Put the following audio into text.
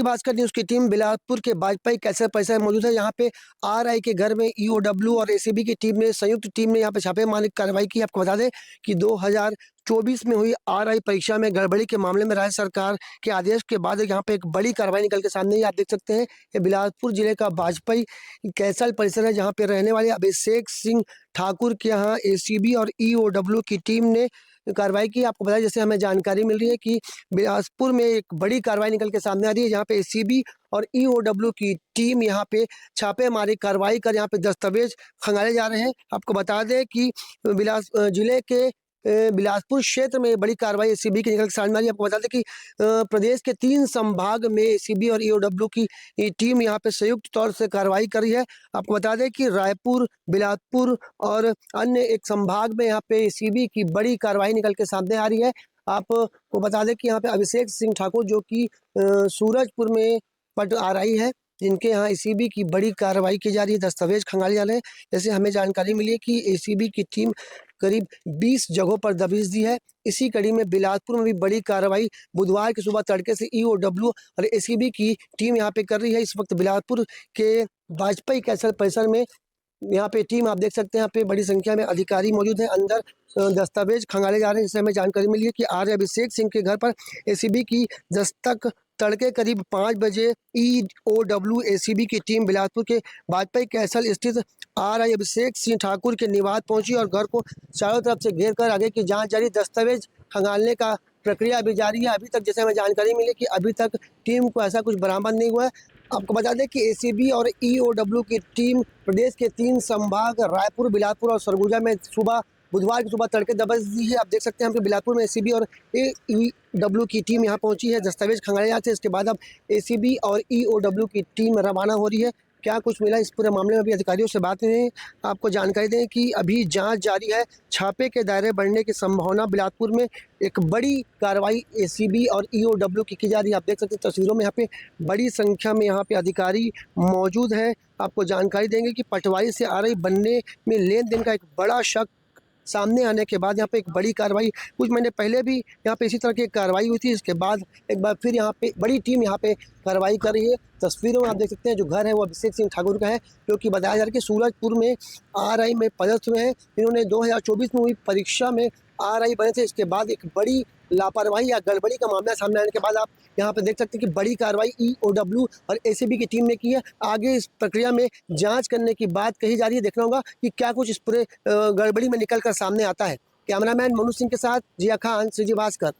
Shriji Bhaskar news की team Bilaspur के बाजपेयी कैसर परिसर में मौजूद है। यहाँ पे आरआई के घर में ईओडब्ल्यू और एसीबी की टीम ने संयुक्त टीम ने यहाँ पे छापेमारी कार्रवाई की। आपको बता दें कि 2024 में हुई आरआई परीक्षा में गड़बड़ी के मामले में राज्य सरकार के आदेश के बाद यहाँ पे एक बड़ी कार्रवाई निकल के सामने आई। आप देख सकते हैं ये बिलासपुर जिले का बाजपेयी कैसल परिसर है, जहाँ पे रहने वाले अभिषेक सिंह ठाकुर के यहाँ एसीबी और ईओडब्ल्यू की टीम ने कार्रवाई की। आपको बताया, जैसे हमें जानकारी मिल रही है कि बिलासपुर में एक बड़ी कार्रवाई निकल के सामने आ रही है, जहाँ पे एसीबी और ईओडब्ल्यू की टीम यहाँ पे छापेमारी कार्रवाई कर यहाँ पे दस्तावेज खंगाले जा रहे हैं। आपको बता दें कि जिले के बिलासपुर क्षेत्र में बड़ी कार्रवाई एसीबी की निकल के सामने आ रही है। आपको बता दें कि प्रदेश के 3 संभाग में एसीबी और ईओडब्ल्यू की टीम यहाँ पे संयुक्त तौर से कार्रवाई कर रही है। आपको बता दें कि रायपुर, बिलासपुर और अन्य एक संभाग में यहाँ पे एसीबी की बड़ी कार्रवाई निकल के सामने आ रही है। आपको बता दें कि यहाँ पे अभिषेक सिंह ठाकुर जो कि सूरजपुर में पट आरआई है, जिनके यहाँ एसीबी की बड़ी कार्रवाई की जा रही है, दस्तावेज खंगाले जा रहे हैं। जैसे हमें जानकारी मिली है कि एसीबी की टीम करीब 20 जगहों पर दबिश दी है। इसी कड़ी में बिलासपुर में भी बड़ी कार्रवाई बुधवार की सुबह तड़के से ईओडब्ल्यू और एसीबी की टीम यहाँ पे कर रही है। इस वक्त बिलासपुर के बाजपेयी कैसल परिसर में यहाँ पे टीम आप देख सकते हैं, यहाँ पे बड़ी संख्या में अधिकारी मौजूद हैं। अंदर दस्तावेज खंगाले जा रहे हैं। जिससे हमें जानकारी मिली है कि आर्य अभिषेक सिंह के घर पर एसीबी की दस्तक तड़के करीब 5 बजे ईओडब्ल्यू एसीबी की टीम बिलासपुर के बाजपेयी कैसल स्थित आरआई अभिषेक सिंह ठाकुर के निवास पहुंची और घर को चारों तरफ से घेर कर आगे की जांच जारी। दस्तावेज खंगालने का प्रक्रिया अभी जारी है। अभी तक जैसे हमें जानकारी मिली कि अभी तक टीम को ऐसा कुछ बरामद नहीं हुआ है। आपको बता दें कि एसीबी और ईओडब्ल्यू की टीम प्रदेश के 3 संभाग रायपुर, बिलासपुर और सरगुजा में बुधवार की सुबह तड़के दबिश दी है। आप देख सकते हैं हम बिलासपुर में एसीबी और ईओडब्ल्यू की टीम यहाँ पहुंची है, दस्तावेज खंगाले जाते हैं। इसके बाद अब एसीबी और ईओडब्ल्यू की टीम रवाना हो रही है। क्या कुछ मिला इस पूरे मामले में अभी अधिकारियों से बात हुई है। आपको जानकारी दें कि अभी जांच जारी है। छापे के दायरे बढ़ने की संभावना। बिलासपुर में एक बड़ी कार्रवाई एसीबी और ईओडब्ल्यू की जा रही है। आप देख सकते हैं तस्वीरों में यहाँ पे बड़ी संख्या में यहाँ पे अधिकारी मौजूद हैं। आपको जानकारी देंगे कि पटवारी से आरआई बनने में लेन देन का एक बड़ा शक सामने आने के बाद यहाँ पे एक बड़ी कार्रवाई, कुछ महीने पहले भी यहाँ पे इसी तरह की कार्रवाई हुई थी। इसके बाद एक बार फिर यहाँ पे बड़ी टीम यहाँ पे कार्रवाई कर रही है। तस्वीरों में आप देख सकते हैं जो घर है वो अभिषेक सिंह ठाकुर का है, जो कि बताया जा रहा है कि सूरजपुर में आरआई में पदस्थ हुए हैं। इन्होंने 2024 में हुई परीक्षा में आरआई बने थे। इसके बाद एक बड़ी लापरवाही या गड़बड़ी का मामला सामने आने के बाद आप यहाँ पे देख सकते हैं कि बड़ी कार्रवाई ईओडब्ल्यू और एसीबी की टीम ने की है। आगे इस प्रक्रिया में जांच करने की बात कही जा रही है। देखना होगा कि क्या कुछ इस पूरे गड़बड़ी में निकल कर सामने आता है। कैमरामैन मनु सिंह के साथ जिया खान, श्रीजी भास्कर।